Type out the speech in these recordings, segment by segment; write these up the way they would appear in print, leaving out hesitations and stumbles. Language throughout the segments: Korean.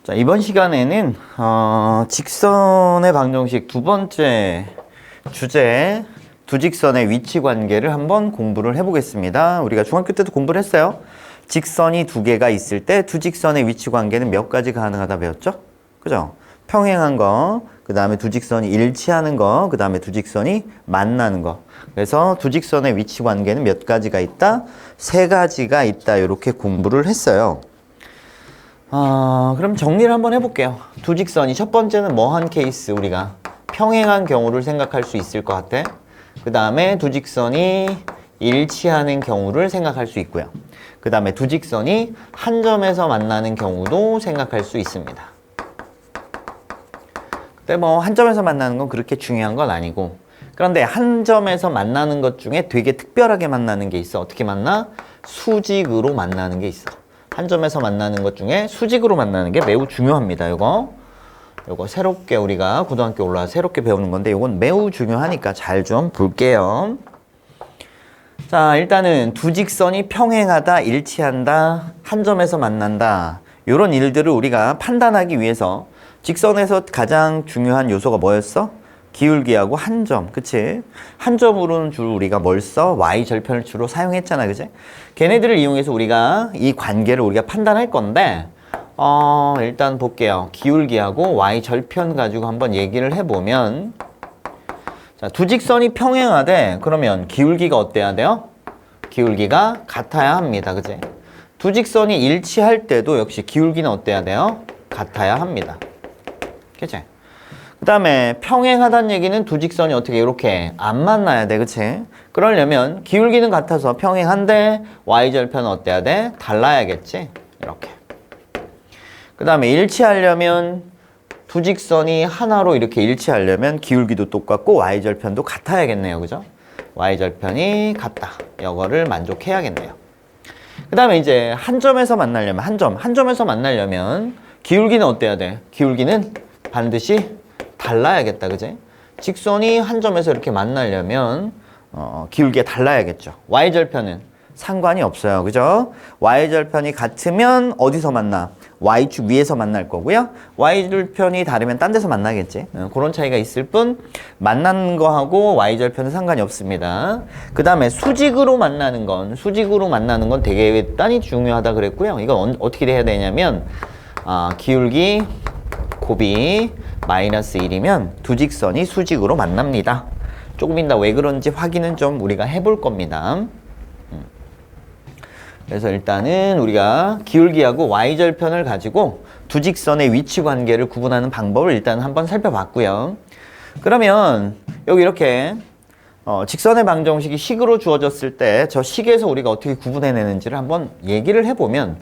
자, 이번 시간에는 직선의 방정식 두 번째 주제 두 직선의 위치 관계를 한번 공부를 해보겠습니다. 우리가 중학교 때도 공부를 했어요. 직선이 두 개가 있을 때 두 직선의 위치 관계는 몇 가지 가능하다 배웠죠? 그죠? 평행한 거, 그 다음에 두 직선이 일치하는 거, 그 다음에 두 직선이 만나는 거. 그래서 두 직선의 위치 관계는 몇 가지가 있다? 세 가지가 있다. 이렇게 공부를 했어요. 그럼 정리를 한번 해볼게요. 두 직선이 첫 번째는 뭐한 케이스 우리가 평행한 경우를 생각할 수 있을 것 같아. 그 다음에 두 직선이 일치하는 경우를 생각할 수 있고요. 그 다음에 두 직선이 한 점에서 만나는 경우도 생각할 수 있습니다. 근데 뭐 한 점에서 만나는 건 그렇게 중요한 건 아니고, 그런데 한 점에서 만나는 것 중에 되게 특별하게 만나는 게 있어. 어떻게 만나? 수직으로 만나는 게 있어. 한 점에서 만나는 것 중에 수직으로 만나는 게 매우 중요합니다. 요거 새롭게 우리가 고등학교 올라와 새롭게 배우는 건데 요건 매우 중요하니까 잘 좀 볼게요. 자, 일단은 두 직선이 평행하다, 일치한다, 한 점에서 만난다. 요런 일들을 우리가 판단하기 위해서 직선에서 가장 중요한 요소가 뭐였어? 기울기하고 한 점, 그치? 한 점으로는 주로 우리가 뭘 써? Y절편을 주로 사용했잖아, 그치? 걔네들을 이용해서 우리가 이 관계를 우리가 판단할 건데, 일단 볼게요. 기울기하고 Y절편 가지고 한번 얘기를 해보면, 자, 두 직선이 평행하되, 그러면 기울기가 어때야 돼요? 기울기가 같아야 합니다, 그치? 두 직선이 일치할 때도 역시 기울기는 어때야 돼요? 같아야 합니다. 그치? 그 다음에 평행하다는 얘기는 두 직선이 어떻게 이렇게 안 만나야 돼, 그치? 그러려면 기울기는 같아서 평행한데 Y절편은 어때야 돼? 달라야겠지? 이렇게. 그 다음에 일치하려면 두 직선이 하나로 이렇게 일치하려면 기울기도 똑같고 Y절편도 같아야겠네요, 그죠? Y절편이 같다. 이거를 만족해야겠네요. 그 다음에 이제 한 점에서 만나려면 한 점에서 만나려면 기울기는 어때야 돼? 기울기는 반드시 달라야겠다, 그지? 직선이 한 점에서 이렇게 만나려면 기울기가 달라야겠죠. Y절편은 상관이 없어요, 그죠? Y절편이 같으면 어디서 만나? Y축 위에서 만날 거고요. Y절편이 다르면 딴 데서 만나겠지. 그런 차이가 있을 뿐 만나는 거하고 Y절편은 상관이 없습니다. 그 다음에 수직으로 만나는 건 되게 대단히 중요하다 그랬고요. 이건 어떻게 해야 되냐면 기울기 곱이 마이너스 1이면 두 직선이 수직으로 만납니다. 조금 이따 왜 그런지 확인은 좀 우리가 해볼 겁니다. 그래서 일단은 우리가 기울기하고 Y절편을 가지고 두 직선의 위치 관계를 구분하는 방법을 일단 한번 살펴봤고요. 그러면 여기 이렇게 직선의 방정식이 식으로 주어졌을 때 저 식에서 우리가 어떻게 구분해내는지를 한번 얘기를 해보면,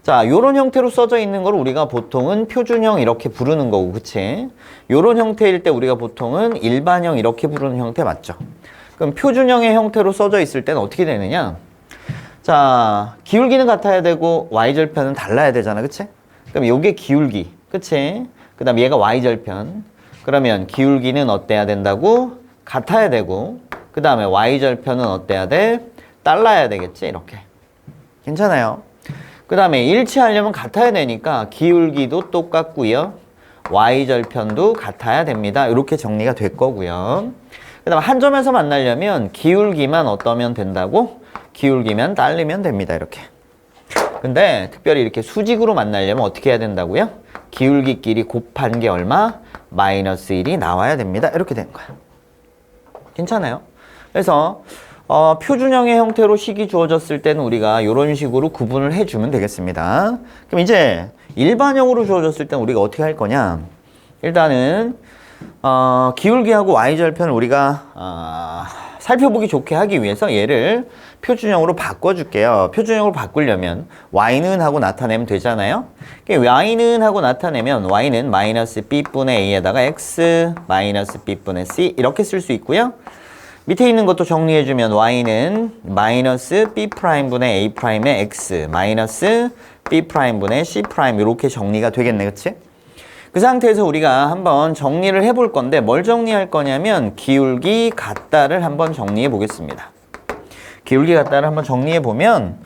자, 요런 형태로 써져 있는 걸 우리가 보통은 표준형 이렇게 부르는 거고, 그치? 요런 형태일 때 우리가 보통은 일반형 이렇게 부르는 형태 맞죠? 그럼 표준형의 형태로 써져 있을 때는 어떻게 되느냐? 자, 기울기는 같아야 되고 Y절편은 달라야 되잖아, 그치? 그럼 요게 기울기, 그치? 그 다음 얘가 Y절편. 그러면 기울기는 어때야 된다고? 같아야 되고, 그 다음에 Y절편은 어때야 돼? 달라야 되겠지, 이렇게. 괜찮아요? 그 다음에 일치하려면 같아야 되니까 기울기도 똑같고요. Y절편도 같아야 됩니다. 이렇게 정리가 될 거고요. 그 다음에 한 점에서 만나려면 기울기만 어떠면 된다고? 기울기만 딸리면 됩니다. 이렇게. 근데 특별히 이렇게 수직으로 만나려면 어떻게 해야 된다고요? 기울기끼리 곱한 게 얼마? 마이너스 1이 나와야 됩니다. 이렇게 되는 거야. 괜찮아요? 그래서 표준형의 형태로 식이 주어졌을 때는 우리가 이런 식으로 구분을 해주면 되겠습니다. 그럼 이제 일반형으로 주어졌을 때는 우리가 어떻게 할 거냐? 일단은 기울기하고 Y절편을 우리가 살펴보기 좋게 하기 위해서 얘를 표준형으로 바꿔줄게요. 표준형으로 바꾸려면 Y는 하고 나타내면 되잖아요. Y는 하고 나타내면 Y는 마이너스 B분의 A에다가 X 마이너스 B분의 C 이렇게 쓸 수 있고요. 밑에 있는 것도 정리해주면 Y는 마이너스 B'분의 A'의 X 마이너스 B'분의 C' 이렇게 정리가 되겠네, 그치? 그 상태에서 우리가 한번 정리를 해볼 건데 뭘 정리할 거냐면 기울기 같다를 한번 정리해 보겠습니다. 기울기 같다를 한번 정리해 보면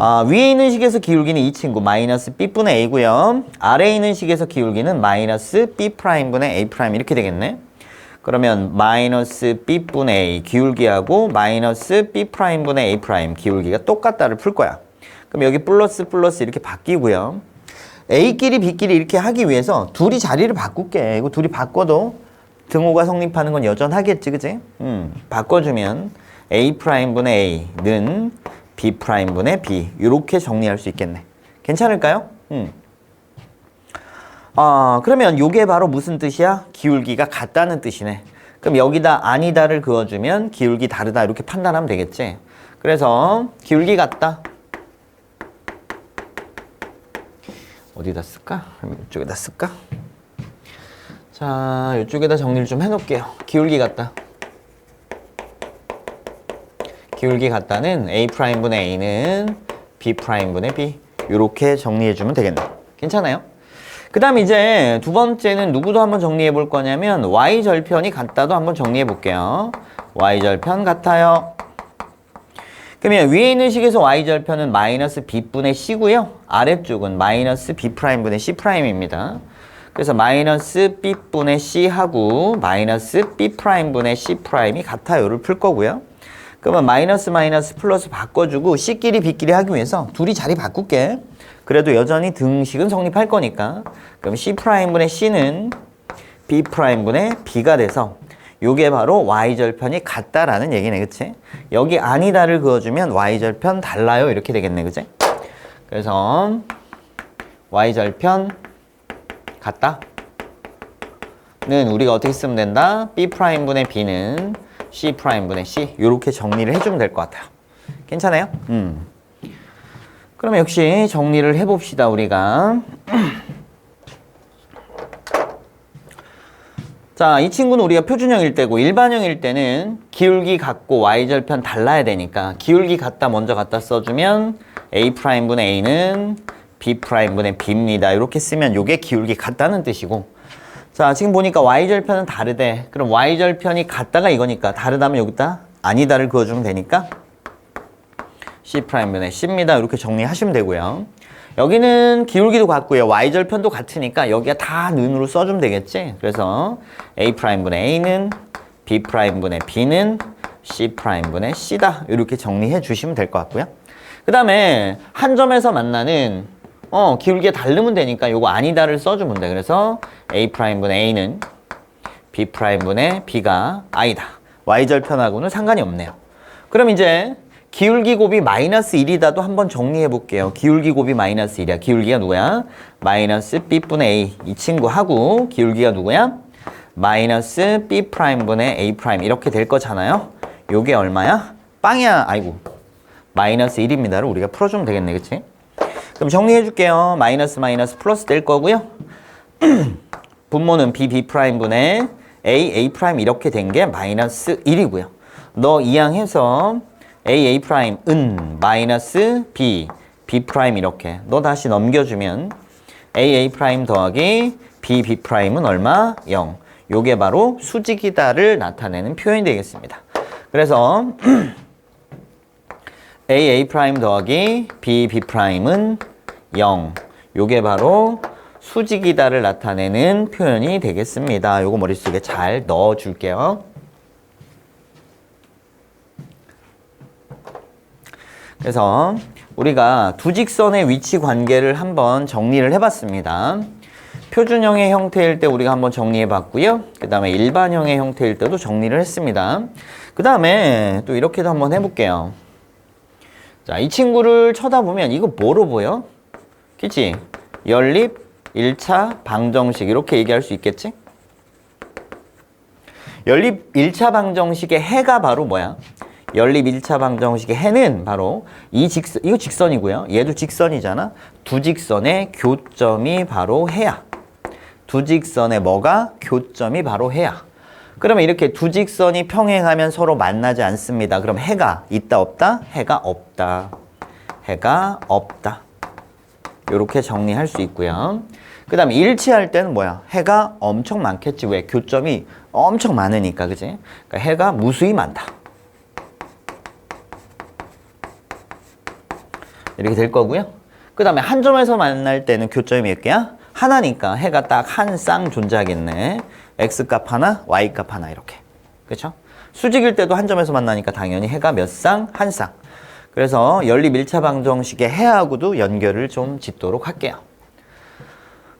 위에 있는 식에서 기울기는 이 친구 마이너스 b분의 a고요. 아래에 있는 식에서 기울기는 마이너스 b'분의 a' 이렇게 되겠네. 그러면 마이너스 b분의 a 기울기하고 마이너스 b'분의 a' 기울기가 똑같다를 풀 거야. 그럼 여기 플러스 플러스 이렇게 바뀌고요. a끼리 b끼리 이렇게 하기 위해서 둘이 자리를 바꿀게. 이거 둘이 바꿔도 등호가 성립하는 건 여전하겠지, 그지? 바꿔주면 a'분의 a는 b'분의 b 이렇게 정리할 수 있겠네. 괜찮을까요? 그러면 요게 바로 무슨 뜻이야? 기울기가 같다는 뜻이네. 그럼 여기다 아니다를 그어주면 기울기 다르다 이렇게 판단하면 되겠지. 그래서 기울기 같다. 어디다 쓸까? 이쪽에다 쓸까? 자, 이쪽에다 정리를 좀 해놓을게요. 기울기 같다. 기울기 같다는 a'분의 a는 b'분의 b 이렇게 정리해주면 되겠네. 괜찮아요? 그 다음 이제 두 번째는 누구도 한번 정리해 볼 거냐면 y절편이 같다도 한번 정리해 볼게요. y절편 같아요. 그러면 위에 있는 식에서 y절편은 마이너스 b분의 c고요. 아래쪽은 마이너스 b'분의 c'입니다. 그래서 마이너스 b분의 c하고 마이너스 b'분의 c'이 같아요를 풀 거고요. 그러면 마이너스 마이너스 플러스 바꿔주고 c끼리 b끼리 하기 위해서 둘이 자리 바꿀게. 그래도 여전히 등식은 성립할 거니까. 그럼 c'분의 c는 b'분의 b가 돼서 요게 바로 y절편이 같다라는 얘기네, 그치? 여기 아니다를 그어주면 y절편 달라요 이렇게 되겠네, 그치? 그래서 y절편 같다 는 우리가 어떻게 쓰면 된다? b'분의 b는 c'분의 c 요렇게 정리를 해주면 될 것 같아요. 괜찮아요? 그럼 역시 정리를 해봅시다, 우리가. 자, 이 친구는 우리가 표준형일 때고 일반형일 때는 기울기 같고 y절편 달라야 되니까 기울기 같다 먼저 갖다 써주면 a'분의 a는 b'분의 b입니다. 이렇게 쓰면 이게 기울기 같다는 뜻이고, 자, 지금 보니까 y절편은 다르대. 그럼 y절편이 같다가 이거니까 다르다면 여기다 아니다를 그어주면 되니까 c'분의 c입니다. 이렇게 정리하시면 되고요. 여기는 기울기도 같고요. y절편도 같으니까 여기가 다 는으로 써주면 되겠지. 그래서 a'분의 a는 b'분의 b는 c'분의 c다. 이렇게 정리해 주시면 될 것 같고요. 그 다음에 한 점에서 만나는 기울기가 다르면 되니까 요거 아니다를 써주면 돼. 그래서 a'분의 a는 b'분의 b가 i다. y절편하고는 상관이 없네요. 그럼 이제 기울기 곱이 마이너스 1이다도 한번 정리해 볼게요. 기울기 곱이 마이너스 1이야. 기울기가 누구야? 마이너스 b분의 a 이 친구하고 기울기가 누구야? 마이너스 b'분의 a' 이렇게 될 거잖아요. 요게 얼마야? 빵이야. 아이고, 마이너스 1입니다를 우리가 풀어주면 되겠네, 그치? 그럼 정리해 줄게요. 마이너스 마이너스 플러스 될 거고요. 분모는 b'분의 a 이렇게 된 게 마이너스 1이고요. 너 이항해서 은 마이너스 b 이렇게 너 다시 넘겨주면 a 더하기 b'은 얼마? 0. 요게 바로 수직이다를 나타내는 표현이 되겠습니다. 그래서 a 더하기 b'은 0. 요게 바로 수직이다를 나타내는 표현이 되겠습니다. 요거 머릿속에 잘 넣어줄게요. 그래서 우리가 두 직선의 위치 관계를 한번 정리를 해봤습니다. 표준형의 형태일 때 우리가 한번 정리해봤고요. 그 다음에 일반형의 형태일 때도 정리를 했습니다. 그 다음에 또 이렇게도 한번 해볼게요. 자, 이 친구를 쳐다보면 이거 뭐로 보여? 그치? 연립 1차 방정식 이렇게 얘기할 수 있겠지? 연립 1차 방정식의 해가 바로 뭐야? 연립 1차 방정식의 해는 바로 이거 직선이고요. 얘도 직선이잖아. 두 직선의 교점이 바로 해야. 두 직선의 뭐가? 교점이 바로 해야. 그러면 이렇게 두 직선이 평행하면 서로 만나지 않습니다. 그럼 해가 있다 없다? 해가 없다. 해가 없다. 이렇게 정리할 수 있고요. 그 다음에 일치할 때는 뭐야? 해가 엄청 많겠지. 왜? 교점이 엄청 많으니까, 그지? 그러니까 해가 무수히 많다. 이렇게 될 거고요. 그 다음에 한 점에서 만날 때는 교점이 몇 개야? 하나니까 해가 딱 한 쌍 존재하겠네. x값 하나, y값 하나 이렇게. 그렇죠? 수직일 때도 한 점에서 만나니까 당연히 해가 몇 쌍? 한 쌍. 그래서 연리 밀차방정식의 해하고도 연결을 좀 짓도록 할게요.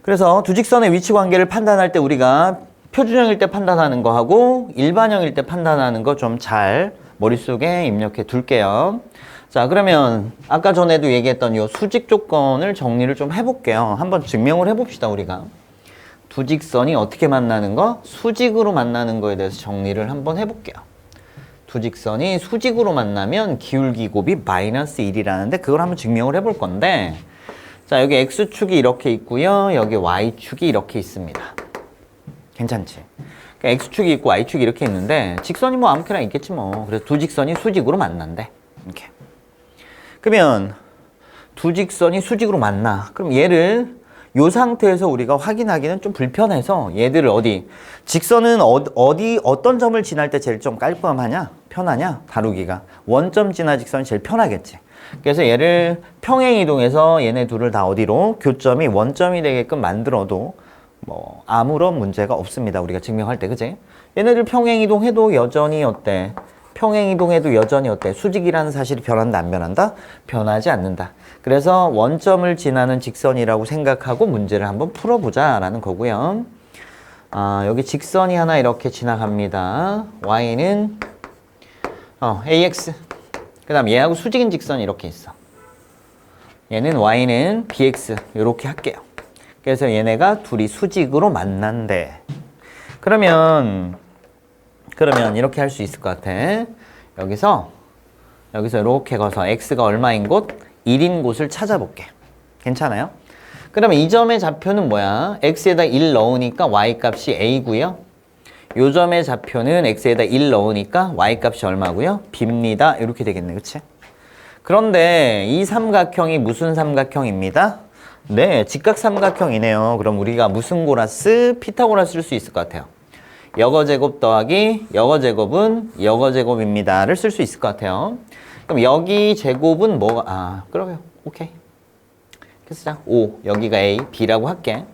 그래서 두 직선의 위치 관계를 판단할 때 우리가 표준형일 때 판단하는 거하고 일반형일 때 판단하는 거 좀 잘 머릿속에 입력해 둘게요. 자, 그러면 아까 전에도 얘기했던 이 수직 조건을 정리를 좀 해볼게요. 한번 증명을 해봅시다, 우리가. 두 직선이 어떻게 만나는 거? 수직으로 만나는 거에 대해서 정리를 한번 해볼게요. 두 직선이 수직으로 만나면 기울기 곱이 마이너스 1이라는데 그걸 한번 증명을 해볼 건데, 자, 여기 x축이 이렇게 있고요. 여기 y축이 이렇게 있습니다. 괜찮지? 그러니까 x축이 있고 y축이 이렇게 있는데 직선이 뭐 아무렇게나 있겠지 뭐. 그래서 두 직선이 수직으로 만난대. 이렇게. 그러면 두 직선이 수직으로 만나. 그럼 얘를 이 상태에서 우리가 확인하기는 좀 불편해서 얘들을 직선은 어떤 점을 지날 때 제일 좀 깔끔하냐? 편하냐? 다루기가. 원점 지나 직선이 제일 편하겠지. 그래서 얘를 평행 이동해서 얘네 둘을 다 어디로? 교점이 원점이 되게끔 만들어도 뭐 아무런 문제가 없습니다. 우리가 증명할 때, 그지? 얘네들 평행 이동해도 여전히 어때? 평행 이동해도 여전히 어때? 수직이라는 사실이 변한다, 안 변한다? 변하지 않는다. 그래서 원점을 지나는 직선이라고 생각하고 문제를 한번 풀어보자라는 거고요. 여기 직선이 하나 이렇게 지나갑니다. y는 ax. 그 다음 얘하고 수직인 직선이 이렇게 있어. 얘는 y는 bx. 이렇게 할게요. 그래서 얘네가 둘이 수직으로 만난대. 그러면 이렇게 할 수 있을 것 같아. 여기서 이렇게 가서 x가 얼마인 곳? 1인 곳을 찾아볼게. 괜찮아요? 그러면 이 점의 좌표는 뭐야? x에다 1 넣으니까 y값이 a고요. 요 점의 좌표는 x에다 1 넣으니까 y값이 얼마고요? b입니다. 이렇게 되겠네. 그치? 그런데 이 삼각형이 무슨 삼각형입니다? 네, 직각삼각형이네요. 그럼 우리가 무슨 고라스? 피타고라스를 쓸 수 있을 것 같아요. 여거제곱 더하기 여거제곱은 여거제곱입니다를 쓸 수 있을 것 같아요. 그럼 여기 제곱은 뭐가? 그러면 오케이. 그래서 5, 여기가 a, b라고 할게.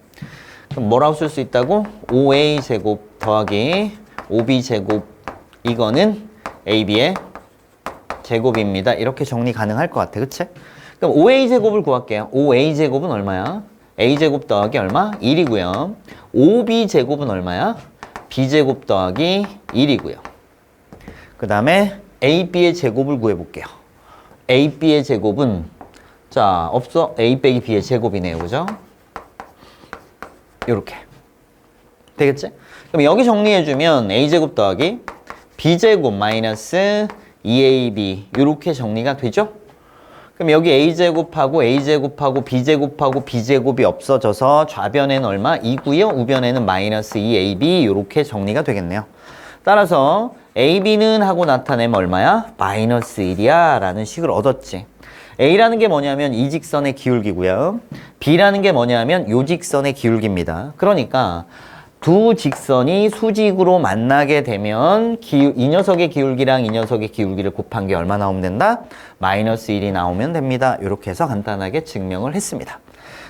그럼 뭐라고 쓸 수 있다고? 5a 제곱 더하기 5b 제곱, 이거는 ab의 제곱입니다. 이렇게 정리 가능할 것 같아. 그치? 그럼 5a 제곱을 구할게요. 5a 제곱은 얼마야? a 제곱 더하기 얼마? 1이고요. 5b 제곱은 얼마야? b 제곱 더하기 1이고요. 그 다음에 ab의 제곱을 구해볼게요. ab의 제곱은 자, 없어? a 빼기 b의 제곱이네요. 그죠? 요렇게. 되겠지? 그럼 여기 정리해주면 a제곱 더하기 b제곱 마이너스 2ab 요렇게 정리가 되죠? 그럼 여기 a제곱하고 a제곱하고 b제곱하고 b제곱이 없어져서 좌변에는 얼마? 2고요. 우변에는 마이너스 2ab 요렇게 정리가 되겠네요. 따라서 ab는 하고 나타내면 얼마야? 마이너스 1이야 라는 식을 얻었지. a라는 게 뭐냐면 이 직선의 기울기고요. b라는 게 뭐냐면 요 직선의 기울기입니다. 그러니까 두 직선이 수직으로 만나게 되면 이 녀석의 기울기랑 이 녀석의 기울기를 곱한 게 얼마 나오면 된다? 마이너스 1이 나오면 됩니다. 이렇게 해서 간단하게 증명을 했습니다.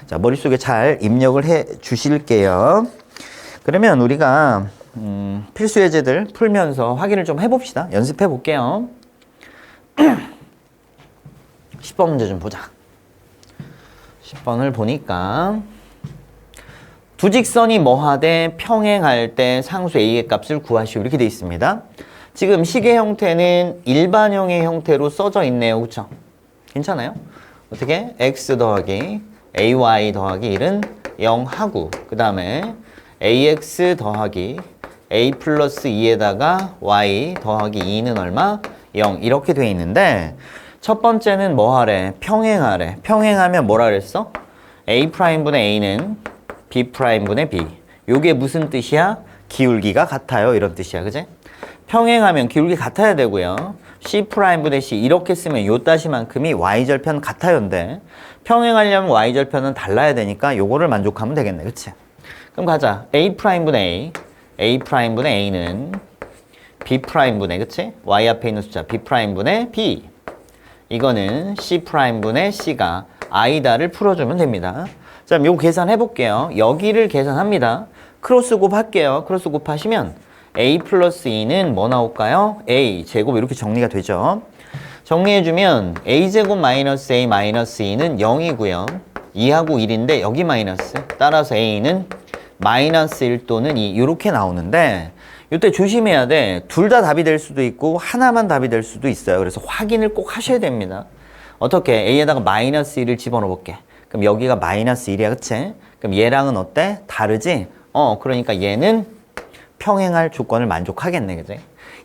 자, 머릿속에 잘 입력을 해 주실게요. 그러면 우리가 필수 예제들 풀면서 확인을 좀 해봅시다. 연습해 볼게요. 10번 문제 좀 보자. 10번을 보니까 두 직선이 뭐하되 평행할 때 상수 a의 값을 구하시오 이렇게 돼 있습니다. 지금 식의 형태는 일반형의 형태로 써져 있네요. 그쵸? 괜찮아요? 어떻게? x 더하기 ay 더하기 1은 0하고 그 다음에 ax 더하기 a 플러스 2에다가 y 더하기 2는 얼마? 0 이렇게 돼 있는데 첫 번째는 뭐 하래? 평행하래. 평행하면 뭐라 그랬어? A'분의 A는 B'분의 B. 요게 무슨 뜻이야? 기울기가 같아요. 이런 뜻이야. 그지? 평행하면 기울기 같아야 되고요. C'분의 C 이렇게 쓰면 요 따시만큼이 Y절편 같아요인데 평행하려면 Y절편은 달라야 되니까 요거를 만족하면 되겠네. 그치? 그럼 가자. A'분의 A, A'분의 A는 B'분의 그치? Y 앞에 있는 숫자 B'분의 B 이거는 C'분의 C가 I다를 풀어주면 됩니다. 자, 그럼 요거 계산해 볼게요. 여기를 계산합니다. 크로스 곱 할게요. 크로스 곱 하시면 A 플러스 2는 뭐 나올까요? A 제곱 이렇게 정리가 되죠. 정리해주면 A제곱 마이너스 A 마이너스 2는 0이고요. 2하고 1인데 여기 마이너스. 따라서 A는 마이너스 1 또는 2 이렇게 나오는데 이때 조심해야 돼. 둘 다 답이 될 수도 있고 하나만 답이 될 수도 있어요. 그래서 확인을 꼭 하셔야 됩니다. 어떻게? A에다가 마이너스 1을 집어넣어 볼게. 그럼 여기가 마이너스 1이야, 그치? 그럼 얘랑은 어때? 다르지? 그러니까 얘는 평행할 조건을 만족하겠네, 그치?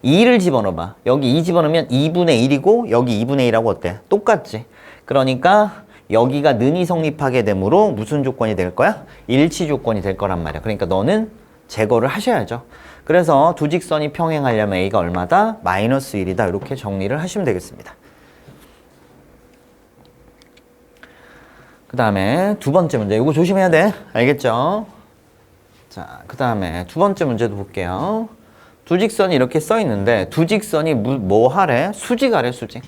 2를 집어넣어봐. 여기 2 집어넣으면 2분의 1이고 여기 2분의 1하고 어때? 똑같지? 그러니까 여기가 는이 성립하게 되므로 무슨 조건이 될 거야? 일치 조건이 될 거란 말이야. 그러니까 너는 제거를 하셔야죠. 그래서 두 직선이 평행하려면 A가 얼마다? 마이너스 1이다. 이렇게 정리를 하시면 되겠습니다. 그 다음에 두 번째 문제. 이거 조심해야 돼. 알겠죠? 자, 그 다음에 두 번째 문제도 볼게요. 두 직선이 이렇게 써 있는데 두 직선이 뭐 하래? 수직하래, 수직.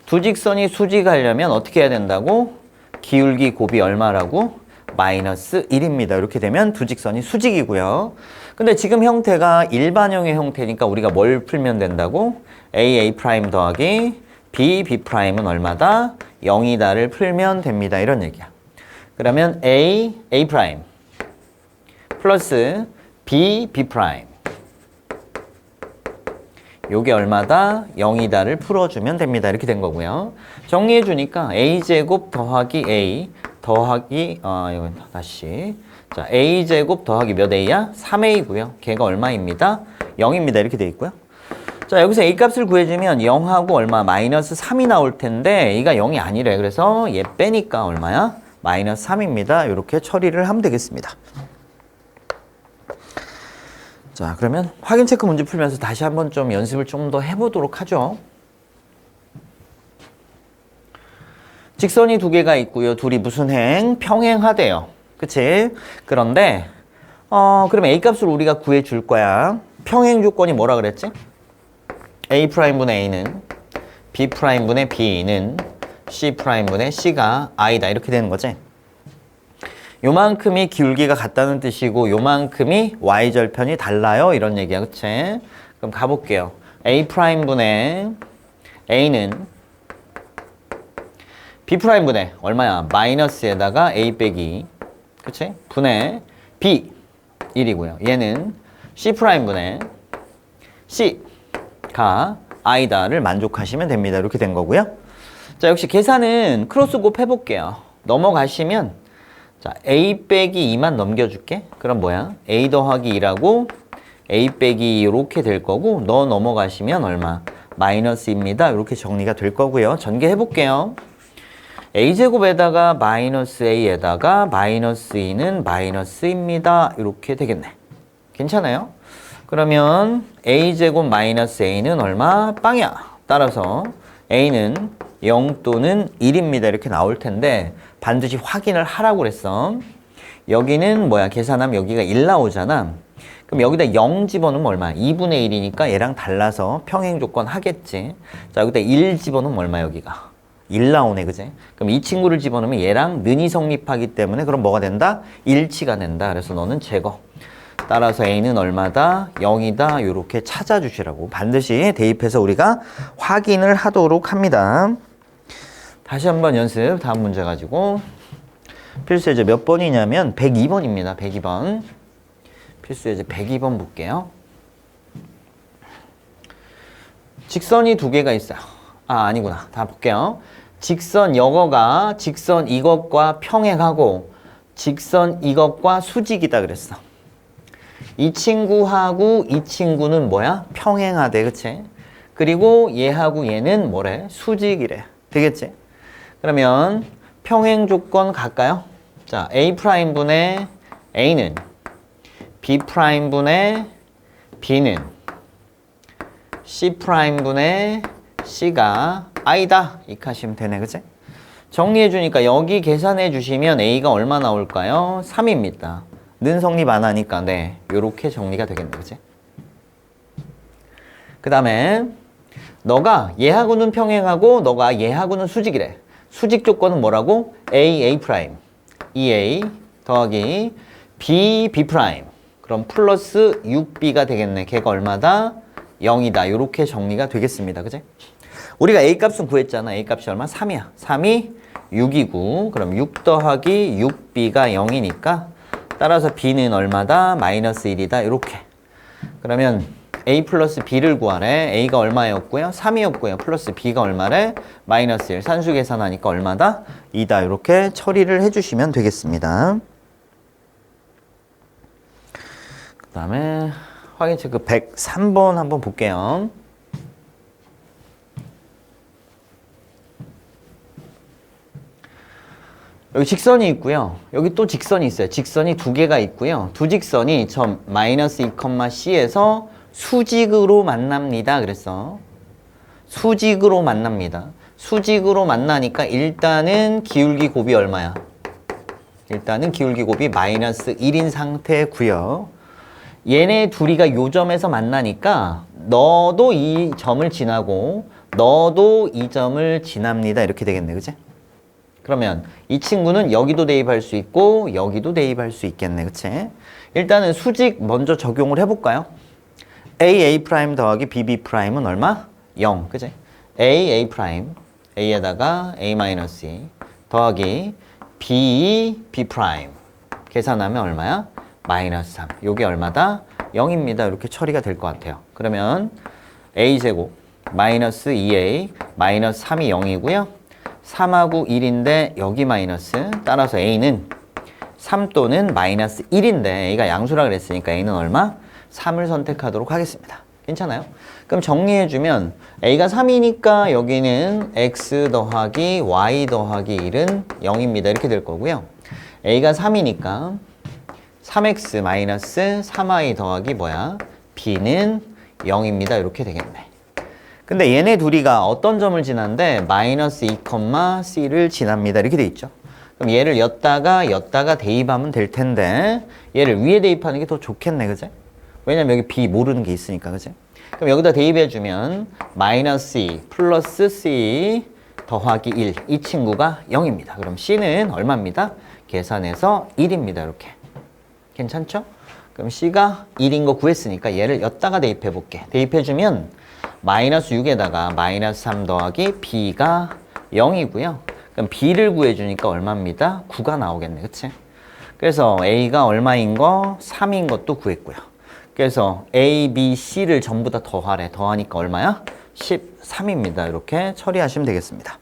두 직선이 수직하려면 어떻게 해야 된다고? 기울기 곱이 얼마라고? 마이너스 1입니다. 이렇게 되면 두 직선이 수직이고요. 근데 지금 형태가 일반형의 형태니까 우리가 뭘 풀면 된다고? A 더하기 B 은 얼마다? 0이다를 풀면 됩니다. 이런 얘기야. 그러면 A 플러스 B 요게 얼마다? 0이다를 풀어주면 됩니다. 이렇게 된 거고요. 정리해주니까 A제곱 더하기 A 더하기 이건 다시 자 A제곱 더하기 몇 A야? 3A고요. 걔가 얼마입니다? 0입니다. 이렇게 돼 있고요. 자 여기서 A값을 구해주면 0하고 얼마? 마이너스 3이 나올 텐데 A가 0이 아니래. 그래서 얘 빼니까 얼마야? 마이너스 3입니다. 이렇게 처리를 하면 되겠습니다. 자 그러면 확인 체크 문제 풀면서 다시 한번 좀 연습을 좀 더 해보도록 하죠. 직선이 두 개가 있고요. 둘이 무슨 행? 평행하대요. 그치? 그런데 그럼 A값을 우리가 구해줄 거야. 평행 조건이 뭐라 그랬지? A'분의 A는 B'분의 B는 C'분의 C가 I다. 이렇게 되는 거지. 요만큼이 기울기가 같다는 뜻이고 요만큼이 Y절편이 달라요. 이런 얘기야. 그치? 그럼 가볼게요. A'분의 A는 B'분의 얼마야? 마이너스에다가 A 빼기 그치? 분의 B 1이고요. 얘는 C'분의 C가 I다를 만족하시면 됩니다. 이렇게 된 거고요. 자 역시 계산은 크로스 곱 해볼게요. 넘어가시면 자 A 빼기 2만 넘겨줄게. 그럼 뭐야? A 더하기 2라고 A 빼기 2 이렇게 될 거고 너 넘어가시면 얼마? 마이너스입니다. 이렇게 정리가 될 거고요. 전개해볼게요. A제곱에다가 마이너스 A에다가 마이너스 2는 마이너스입니다. 이렇게 되겠네. 괜찮아요? 그러면 A제곱 마이너스 A는 얼마? 빵이야. 따라서 A는 0 또는 1입니다. 이렇게 나올 텐데 반드시 확인을 하라고 그랬어. 여기는 뭐야? 계산하면 여기가 1 나오잖아. 그럼 여기다 0 집어넣으면 얼마? 2분의 1이니까 얘랑 달라서 평행 조건 하겠지. 자, 여기다 1 집어넣으면 얼마 여기가? 1 나오네, 그지? 그럼 이 친구를 집어넣으면 얘랑 는이 성립하기 때문에 그럼 뭐가 된다? 일치가 된다. 그래서 너는 제거. 따라서 A는 얼마다? 0이다. 이렇게 찾아주시라고 반드시 대입해서 우리가 확인을 하도록 합니다. 다시 한번 연습. 다음 문제 가지고 필수 예제 몇 번이냐면 102번입니다. 102번. 필수 예제 102번 볼게요. 직선이 두 개가 있어요. 아니구나. 다 볼게요. 직선 이거가 직선 이것과 평행하고 직선 이것과 수직이다 그랬어. 이 친구하고 이 친구는 뭐야? 평행하대. 그치? 그리고 얘하고 얘는 뭐래? 수직이래. 되겠지? 그러면 평행 조건 갈까요? 자, A'분의 A는 B'분의 B는 C'분의 C가 I다. 이렇게 하시면 되네. 그치? 정리해 주니까 여기 계산해 주시면 A가 얼마 나올까요? 3입니다. 는 성립 안 하니까 네. 요렇게 정리가 되겠네. 그치? 그 다음에 너가 얘하고는 평행하고 너가 얘하고는 수직이래. 수직 조건은 뭐라고? A 프라임, EA 더하기 B 프라임. 그럼 플러스 6B가 되겠네. 걔가 얼마다? 0이다. 이렇게 정리가 되겠습니다. 그지? 우리가 A 값은 구했잖아. A 값이 얼마? 3이야. 3이 6이고 그럼 6 더하기 6B가 0이니까 따라서 B는 얼마다? 마이너스 1이다. 이렇게. 그러면 A 플러스 B를 구하래. A가 얼마였고요? 3이었고요. 플러스 B가 얼마래? 마이너스 1. 산수 계산하니까 얼마다? 2다. 이렇게 처리를 해주시면 되겠습니다. 그 다음에 확인 체크 103번 한번 볼게요. 여기 직선이 있고요. 여기 또 직선이 있어요. 직선이 두 개가 있고요. 두 직선이 점 마이너스 2,C에서 수직으로 만납니다. 그랬어. 수직으로 만납니다. 수직으로 만나니까 일단은 기울기 곱이 얼마야? 일단은 기울기 곱이 마이너스 1인 상태고요. 얘네 둘이가 요 점에서 만나니까 너도 이 점을 지나고 너도 이 점을 지납니다. 이렇게 되겠네. 그치? 그러면 이 친구는 여기도 대입할 수 있고 여기도 대입할 수 있겠네. 그치? 일단은 수직 먼저 적용을 해볼까요? A 프라임 더하기 B 프라임은 얼마? 0. 그치? A 프라임 A에다가 A 마이너스 2 더하기 B 프라임 계산하면 얼마야? 마이너스 3. 요게 얼마다? 0입니다. 이렇게 처리가 될 것 같아요. 그러면 A제곱 마이너스 2A 마이너스 3이 0이고요. 3하고 1인데 여기 마이너스 따라서 A는 3 또는 마이너스 1인데 A가 양수라 그랬으니까 A는 얼마? 3을 선택하도록 하겠습니다. 괜찮아요? 그럼 정리해주면 A가 3이니까 여기는 X 더하기 Y 더하기 1은 0입니다. 이렇게 될 거고요. A가 3이니까 3X 마이너스 3Y 더하기 뭐야? B는 0입니다. 이렇게 되겠네. 근데 얘네 둘이가 어떤 점을 지난데 마이너스 2,C를 지납니다. 이렇게 돼 있죠. 그럼 얘를 였다가 대입하면 될 텐데 얘를 위에 대입하는 게 더 좋겠네. 그지? 왜냐면 여기 B 모르는 게 있으니까. 그지? 그럼 여기다 대입해주면 마이너스 2 플러스 C 더하기 1 이 친구가 0입니다. 그럼 C는 얼마입니다? 계산해서 1입니다. 이렇게. 괜찮죠? 그럼 C가 1인 거 구했으니까 얘를 였다가 대입해 볼게. 대입해주면 마이너스 6에다가 마이너스 3 더하기 B가 0이고요. 그럼 B를 구해주니까 얼마입니다? 9가 나오겠네. 그치? 그래서 A가 얼마인 거? 3인 것도 구했고요. 그래서 A, B, C를 전부 다 더하래. 더하니까 얼마야? 13입니다. 이렇게 처리하시면 되겠습니다.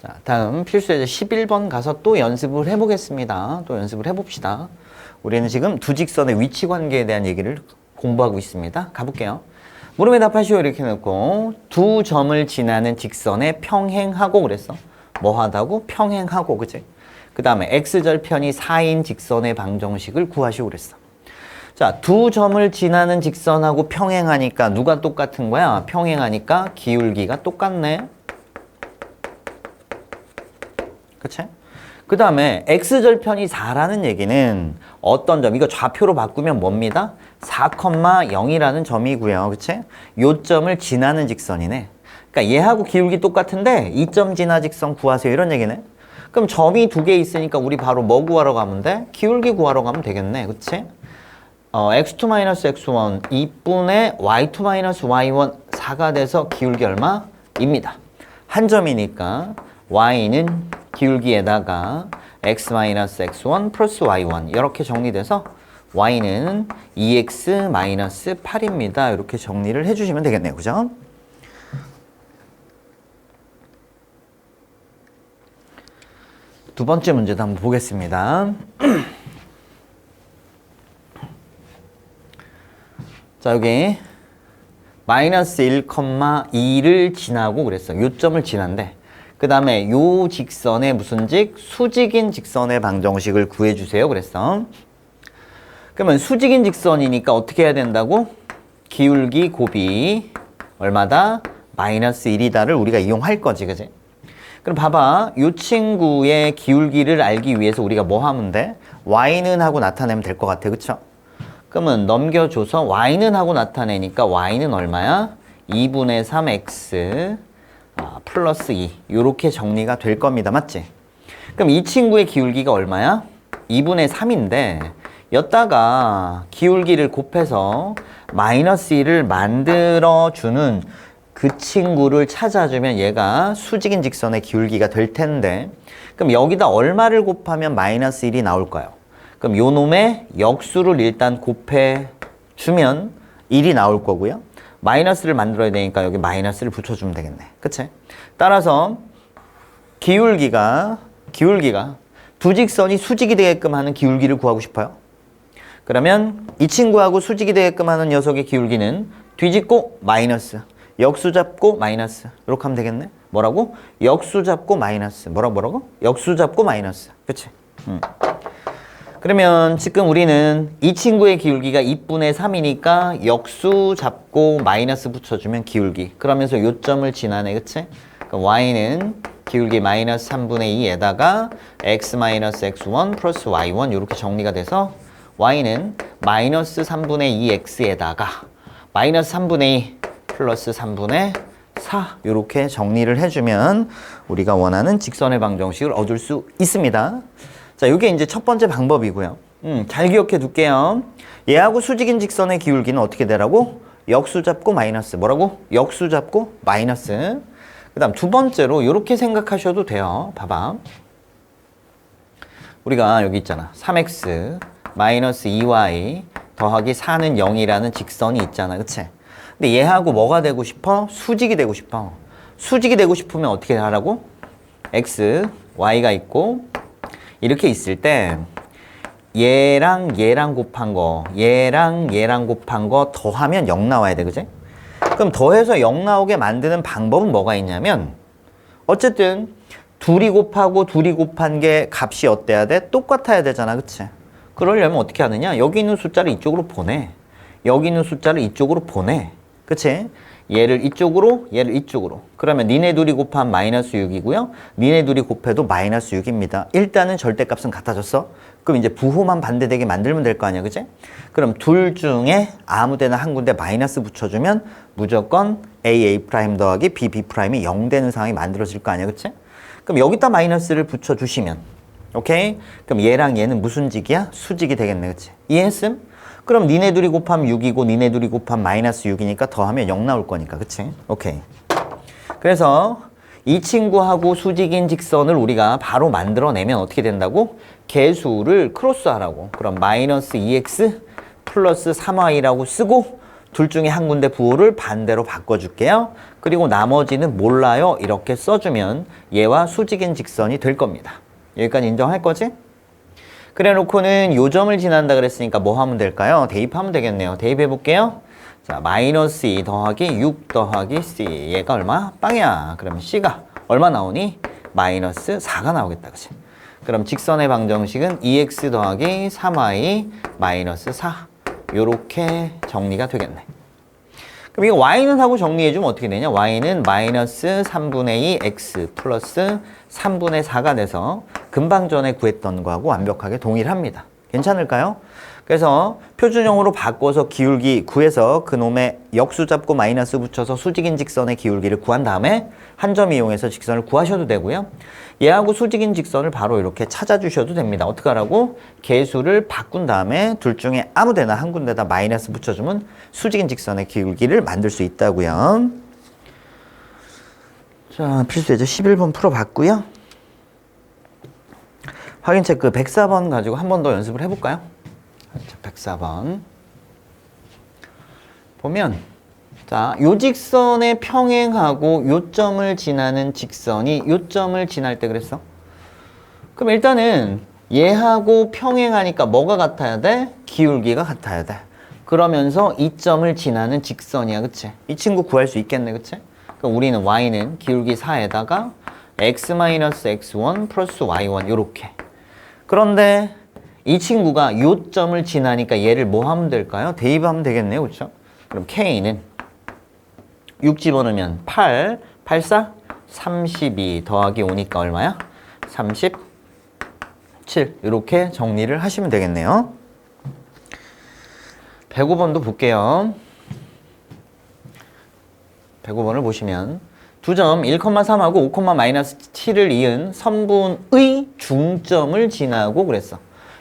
자, 다음 필수예제 11번 가서 또 연습을 해보겠습니다. 또 연습을 해봅시다. 우리는 지금 두 직선의 위치 관계에 대한 얘기를 공부하고 있습니다. 가볼게요. 물음에 답하시오 이렇게 놓고 두 점을 지나는 직선에 평행하고 그랬어. 뭐 하다고? 평행하고. 그치? 그 다음에 x절편이 4인 직선의 방정식을 구하시오 그랬어. 자, 두 점을 지나는 직선하고 평행하니까 누가 똑같은 거야? 평행하니까 기울기가 똑같네. 그치? 그 다음에 x절편이 4라는 얘기는 어떤 점? 이거 좌표로 바꾸면 뭡니다? 4,0이라는 점이고요. 그치? 요 점을 지나는 직선이네. 그러니까 얘하고 기울기 똑같은데 이 점 지나 직선 구하세요. 이런 얘기네. 그럼 점이 두 개 있으니까 우리 바로 뭐 구하러 가면 돼? 기울기 구하러 가면 되겠네. 그치? x2-x1 2분의 y2-y1 4가 돼서 기울기 얼마? 입니다. 한 점이니까 y는 기울기에다가 x-x1 플러스 y1 이렇게 정리돼서 y는 2x-8입니다. 이렇게 정리를 해주시면 되겠네요. 그죠? 두 번째 문제도 한번 보겠습니다. 자, 여기 마이너스 1,2를 지나고 그랬어. 요점을 지난데 그 다음에 요 직선의 무슨 직? 수직인 직선의 방정식을 구해주세요. 그랬어. 그러면 수직인 직선이니까 어떻게 해야 된다고? 기울기 곱이 얼마다? 마이너스 1이다를 우리가 이용할 거지. 그지? 그럼 봐봐. 요 친구의 기울기를 알기 위해서 우리가 뭐 하면 돼? y는 하고 나타내면 될 것 같아. 그쵸? 그러면 넘겨줘서 y는 하고 나타내니까 y는 얼마야? 2분의 3x 플러스 2 이렇게 정리가 될 겁니다. 맞지? 그럼 이 친구의 기울기가 얼마야? 2분의 3인데 여기다가 기울기를 곱해서 마이너스 1을 만들어주는 그 친구를 찾아주면 얘가 수직인 직선의 기울기가 될 텐데 그럼 여기다 얼마를 곱하면 마이너스 1이 나올까요? 그럼 요 놈의 역수를 일단 곱해주면 1이 나올 거고요. 마이너스를 만들어야 되니까 여기 마이너스를 붙여주면 되겠네. 그치? 따라서 기울기가 두 직선이 수직이 되게끔 하는 기울기를 구하고 싶어요. 그러면 이 친구하고 수직이 되게끔 하는 녀석의 기울기는 뒤집고 마이너스, 역수 잡고 마이너스 이렇게 하면 되겠네. 뭐라고? 역수 잡고 마이너스. 뭐라고? 역수 잡고 마이너스. 그치? 그러면 지금 우리는 이 친구의 기울기가 2분의 3이니까 역수 잡고 마이너스 붙여주면 기울기. 그러면서 요점을 지나네. 그치? 그럼 y는 기울기 마이너스 3분의 2에다가 x 마이너스 x1 플러스 y1 이렇게 정리가 돼서 y는 마이너스 3분의 2x에다가 마이너스 3분의 2 플러스 3분의 4 이렇게 정리를 해주면 우리가 원하는 직선의 방정식을 얻을 수 있습니다. 자, 이게 이제 첫 번째 방법이고요. 잘 기억해 둘게요. 얘하고 수직인 직선의 기울기는 어떻게 되라고? 역수 잡고 마이너스. 뭐라고? 역수 잡고 마이너스. 그 다음 두 번째로 이렇게 생각하셔도 돼요. 봐봐. 우리가 여기 있잖아. 3x 마이너스 2y 더하기 4는 0이라는 직선이 있잖아. 그치? 근데 얘하고 뭐가 되고 싶어? 수직이 되고 싶어. 수직이 되고 싶으면 어떻게 하라고? x, y가 있고 이렇게 있을 때 얘랑 얘랑 곱한 거 얘랑 얘랑 곱한 거 더하면 0 나와야 돼. 그치? 그럼 더해서 0 나오게 만드는 방법은 뭐가 있냐면 어쨌든 둘이 곱하고 둘이 곱한 게 값이 어때야 돼? 똑같아야 되잖아. 그치? 그러려면 어떻게 하느냐? 여기 있는 숫자를 이쪽으로 보내. 여기 있는 숫자를 이쪽으로 보내. 그치? 얘를 이쪽으로, 얘를 이쪽으로. 그러면 니네 둘이 곱하면 마이너스 6이고요. 니네 둘이 곱해도 마이너스 6입니다. 일단은 절대값은 같아졌어. 그럼 이제 부호만 반대되게 만들면 될 거 아니야. 그치? 그럼 둘 중에 아무 데나 한 군데 마이너스 붙여주면 무조건 a 더하기 b 이 0 되는 상황이 만들어질 거 아니야. 그치? 그럼 여기다 마이너스를 붙여주시면 오케이? 그럼 얘랑 얘는 무슨 직이야? 수직이 되겠네. 그치? 이해했음? 그럼 니네 둘이 곱하면 6이고 니네 둘이 곱하면 마이너스 6이니까 더하면 0 나올 거니까. 그치? 오케이. 그래서 이 친구하고 수직인 직선을 우리가 바로 만들어내면 어떻게 된다고? 개수를 크로스하라고. 그럼 마이너스 2x 플러스 3y라고 쓰고 둘 중에 한 군데 부호를 반대로 바꿔줄게요. 그리고 나머지는 몰라요. 이렇게 써주면 얘와 수직인 직선이 될 겁니다. 여기까지 인정할 거지? 그래 놓고는 요점을 지난다 그랬으니까 뭐 하면 될까요? 대입하면 되겠네요. 대입해 볼게요. 자, 마이너스 2 더하기 6 더하기 c. 얘가 얼마? 빵이야. 그럼 c가 얼마 나오니? 마이너스 4가 나오겠다. 그치? 그럼 직선의 방정식은 2x 더하기 3y 마이너스 4. 요렇게 정리가 되겠네. 그럼 이거 y는 하고 정리해주면 어떻게 되냐? y는 마이너스 3분의 2 x 플러스 3분의 4가 돼서 금방 전에 구했던 거하고 완벽하게 동일합니다. 괜찮을까요? 그래서 표준형으로 바꿔서 기울기 구해서 그놈의 역수 잡고 마이너스 붙여서 수직인 직선의 기울기를 구한 다음에 한 점 이용해서 직선을 구하셔도 되고요. 얘하고 수직인 직선을 바로 이렇게 찾아주셔도 됩니다. 어떻게 하라고? 개수를 바꾼 다음에 둘 중에 아무 데나 한 군데다 마이너스 붙여주면 수직인 직선의 기울기를 만들 수 있다고요. 자, 필수예제 11번 풀어봤고요. 확인 체크 104번 가지고 한 번 더 연습을 해볼까요? 자, 104번 보면 자, 요 직선에 평행하고 요점을 지나는 직선이 요점을 지날 때 그랬어? 그럼 일단은 얘하고 평행하니까 뭐가 같아야 돼? 기울기가 같아야 돼. 그러면서 이 점을 지나는 직선이야. 그치? 이 친구 구할 수 있겠네. 그치? 그럼 우리는 y는 기울기 4에다가 x-x1 플러스 y1 요렇게. 그런데 이 친구가 요점을 지나니까 얘를 뭐 하면 될까요? 대입하면 되겠네요. 그렇죠? 그럼 k는 6 집어넣으면 8, 84, 32 더하기 5니까 얼마야? 37. 7 이렇게 정리를 하시면 되겠네요. 105번도 볼게요. 105번을 보시면 두 점 1,3하고 5,-7을 이은 선분의 중점을 지나고 그랬어.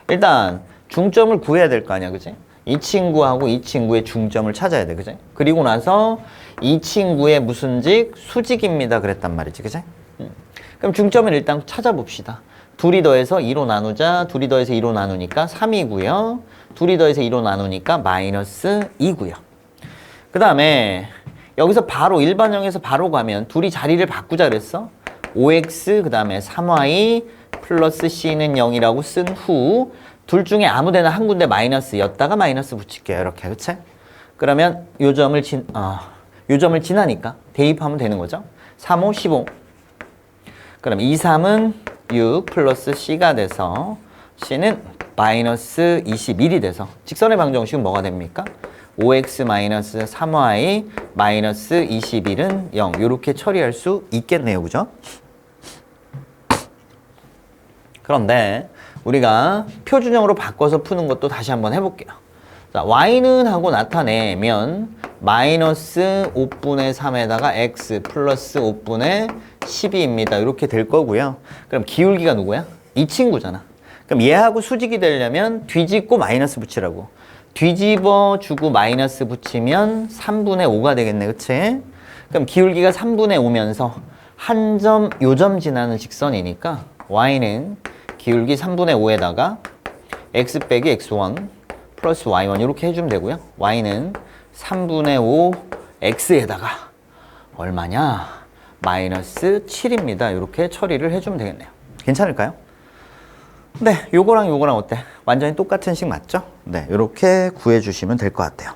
일단 중점을 구해야 될 거 아니야, 그치? 이 친구하고 이 친구의 중점을 찾아야 돼, 그치? 그리고 나서 이 친구의 무슨직? 수직입니다 그랬단 말이지, 그치? 그럼 중점을 일단 찾아봅시다. 둘이 더해서 2로 나누자. 둘이 더해서 2로 나누니까 3이고요. 둘이 더해서 2로 나누니까 마이너스 2고요. 그 다음에 여기서 바로 일반형에서 바로 가면 둘이 자리를 바꾸자 그랬어. 5x 그 다음에 3y 플러스 c는 0이라고 쓴 후 둘 중에 아무 데나 한 군데 마이너스였다가 마이너스 붙일게요. 이렇게, 그치? 그러면 요 점을 지나니까 대입하면 되는 거죠. 3, 5, 15. 그럼 2, 3은 6 플러스 c가 돼서 c는 마이너스 21이 돼서 직선의 방정식은 뭐가 됩니까? 5x 마이너스 3y 마이너스 21은 0 이렇게 처리할 수 있겠네요. 그죠? 그런데 우리가 표준형으로 바꿔서 푸는 것도 다시 한번 해볼게요. 자, y는 하고 나타내면 마이너스 5분의 3에다가 x 플러스 5분의 12입니다. 이렇게 될 거고요. 그럼 기울기가 누구야? 이 친구잖아. 그럼 얘하고 수직이 되려면 뒤집고 마이너스 붙이라고. 뒤집어 주고 마이너스 붙이면 3분의 5가 되겠네. 그치? 그럼 기울기가 3분의 5면서 한 점, 요 점 지나는 직선이니까 y는 기울기 3분의 5에다가 x 빼기 x1 플러스 y1 이렇게 해주면 되고요. y는 3분의 5 x에다가 얼마냐? 마이너스 7입니다. 이렇게 처리를 해주면 되겠네요. 괜찮을까요? 네, 요거랑 요거랑 어때? 완전히 똑같은 식 맞죠? 네, 이렇게 구해주시면 될 것 같아요.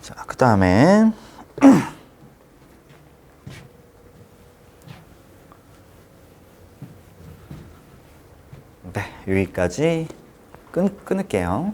자, 그 다음에 네, 여기까지 끊을게요.